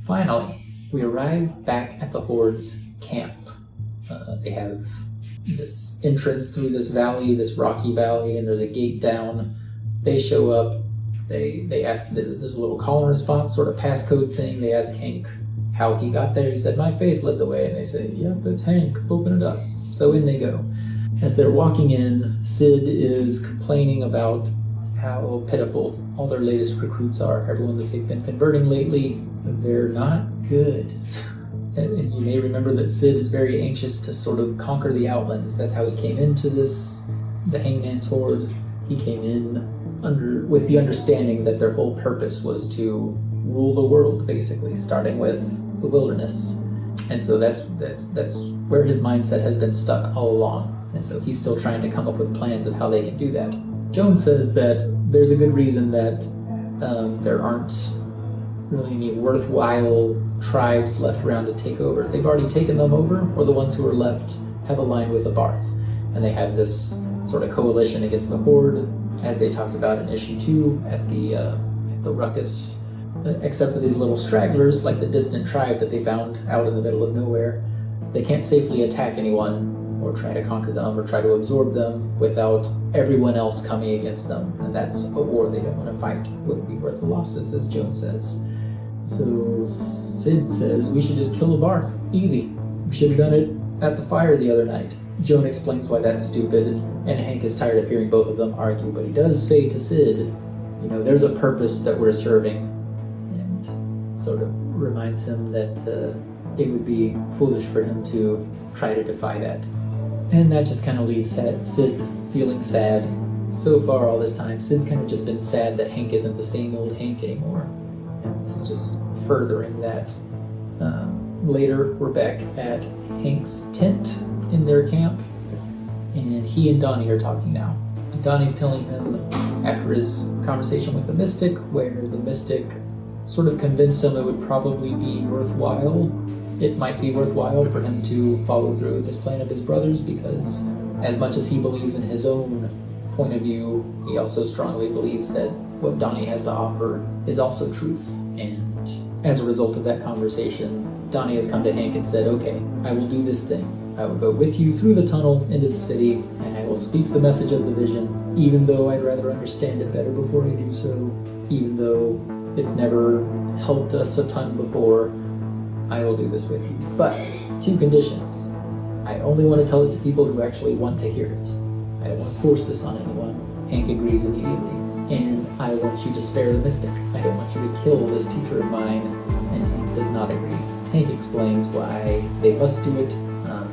Finally, we arrive back at the Horde's camp. They have this entrance through this valley, this rocky valley, and there's a gate down. They show up. They ask, there's a little call and response sort of passcode thing. They ask Hank how he got there. He said, "My faith led the way." And they say, "Yep, it's Hank. Open it up." So in they go. As they're walking in, Sid is complaining about how pitiful all their latest recruits are. Everyone that they've been converting lately, they're not good. And you may remember that Sid is very anxious to sort of conquer the Outlands. That's how he came into the Hangman's Horde. He came in with the understanding that their whole purpose was to rule the world, basically, starting with the wilderness. And so that's where his mindset has been stuck all along. And so he's still trying to come up with plans of how they can do that. Jones says that there's a good reason that there aren't really any worthwhile tribes left around to take over. They've already taken them over, or the ones who are left have aligned with the Barth. And they have this sort of coalition against the Horde, as they talked about in issue 2 at the ruckus. Except for these little stragglers, like the distant tribe that they found out in the middle of nowhere. They can't safely attack anyone or try to conquer them or try to absorb them without everyone else coming against them. And that's a war they don't want to fight. Wouldn't be worth the losses, as Jones says. So Sid says, "We should just kill the Barth. Easy. We should have done it at the fire the other night." Joan explains why that's stupid, and Hank is tired of hearing both of them argue, but he does say to Sid, "There's a purpose that we're serving," and sort of reminds him that it would be foolish for him to try to defy that. And that just kind of leaves Sid feeling sad. So far all this time, Sid's kind of just been sad that Hank isn't the same old Hank anymore. And this is just furthering that. Later, we're back at Hank's tent in their camp, and he and Donnie are talking now. And Donnie's telling him, after his conversation with the Mystic, where the Mystic sort of convinced him it would probably be worthwhile, it might be worthwhile for him to follow through with this plan of his brother's, because as much as he believes in his own point of view, he also strongly believes that what Donnie has to offer is also truth. And as a result of that conversation, Donnie has come to Hank and said, "Okay, I will do this thing. I will go with you through the tunnel into the city, and I will speak the message of the vision, even though I'd rather understand it better before I do so, even though it's never helped us a ton before. I will do this with you. But 2 conditions. I only want to tell it to people who actually want to hear it. I don't want to force this on anyone." Hank agrees immediately. "And I want you to spare the Mystic. I don't want you to kill this teacher of mine." And Hank does not agree. Hank explains why they must do it.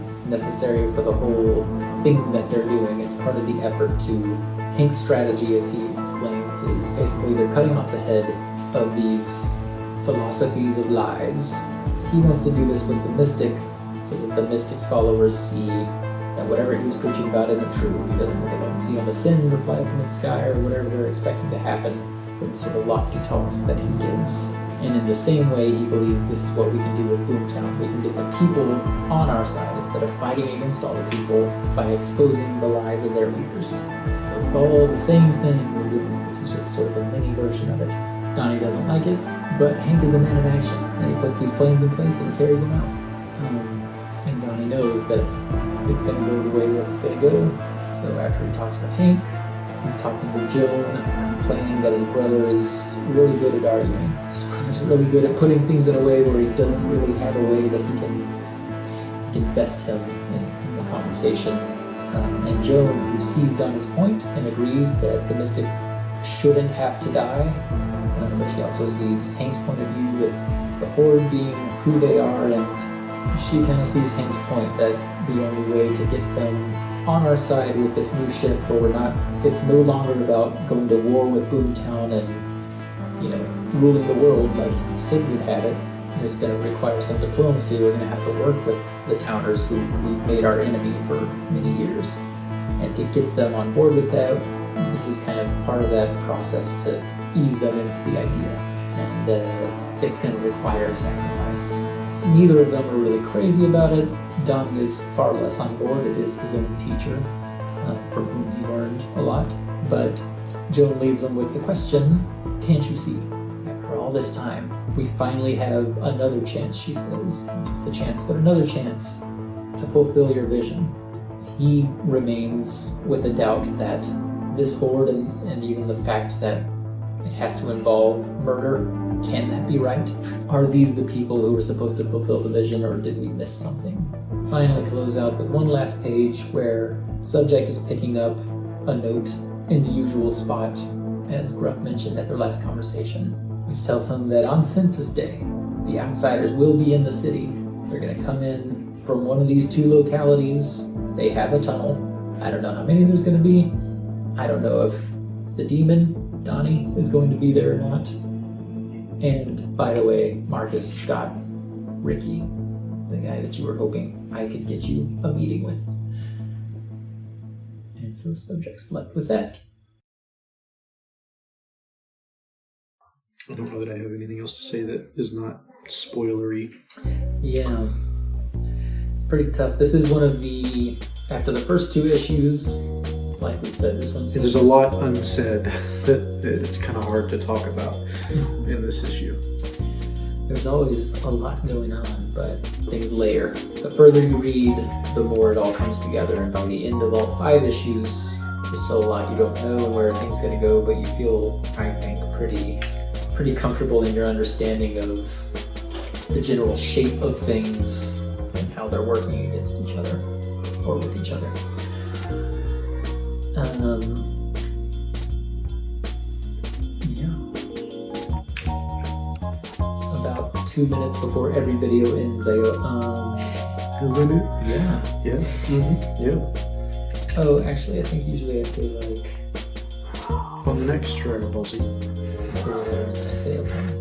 It's necessary for the whole thing that they're doing. It's part of the effort to... Hank's strategy, as he explains, is basically they're cutting off the head of these philosophies of lies. He wants to do this with the Mystic, so that the Mystic's followers see that whatever he was preaching about isn't true. They don't see him ascend or fly up in the sky or whatever they're expecting to happen from the sort of lofty talks that he gives. And in the same way, he believes this is what we can do with Boomtown. We can get the people on our side instead of fighting against all the people by exposing the lies of their leaders. So it's all the same thing we're doing. This is just sort of a mini version of it. Donnie doesn't like it, but Hank is a man of action, and he puts these plans in place and he carries them out. And Donnie knows that it's going to go the way that it's going to go. So after he talks with Hank, he's talking to Joan, complaining that his brother is really good at arguing. His brother's really good at putting things in a way where he doesn't really have a way that he can best him in the conversation. And Joan, who sees Donnie's point and agrees that the Mystic shouldn't have to die, but she also sees Hank's point of view with the Horde being who they are, and she kind of sees Hank's point that the only way to get them on our side with this new shift where it's no longer about going to war with Boomtown and, ruling the world like Sid would have it. It's going to require some diplomacy. We're going to have to work with the towners who we've made our enemy for many years. And to get them on board with that, this is kind of part of that process to ease them into the idea. And it's going to require a sacrifice. Neither of them are really crazy about it. Donnie is far less on board. It is his own teacher, from whom he learned a lot. But Joan leaves him with the question, "Can't you see? After After all this time, we finally have another chance, she says. Not just a chance, but another chance to fulfill your vision. He remains with a doubt that this horde and even the fact that it has to involve murder, can that be right? Are these the people who were supposed to fulfill the vision, or did we miss something? Finally close out with one last page where subject is picking up a note in the usual spot, as Gruff mentioned at their last conversation, which tells him that on census day, the outsiders will be in the city. They're going to come in from one of these two localities. They have a tunnel. I don't know how many there's going to be. I don't know if the demon, Donnie, is going to be there or not. And by the way, Marcus got Ricky, the guy that you were hoping I could get you a meeting with. And so subjects left with that. I don't know that I have anything else to say that is not spoilery. Yeah. It's pretty tough. This is one of the, after the first two issues, like we said, this one's... There's a lot unsaid that it's kind of hard to talk about in this issue. There's always a lot going on, but things layer. The further you read, the more it all comes together, and by the end of all 5 issues, there's still a lot you don't know and where things going to go, but you feel, I think, pretty comfortable in your understanding of the general shape of things and how they're working against each other, or with each other. About 2 minutes before every video ends, I go, Is that it? yeah. Yeah. Mm-hmm. Yeah. Oh, actually, I think usually I say, like... On the next Dragon Ball Z. I say whatever, and then I say, okay.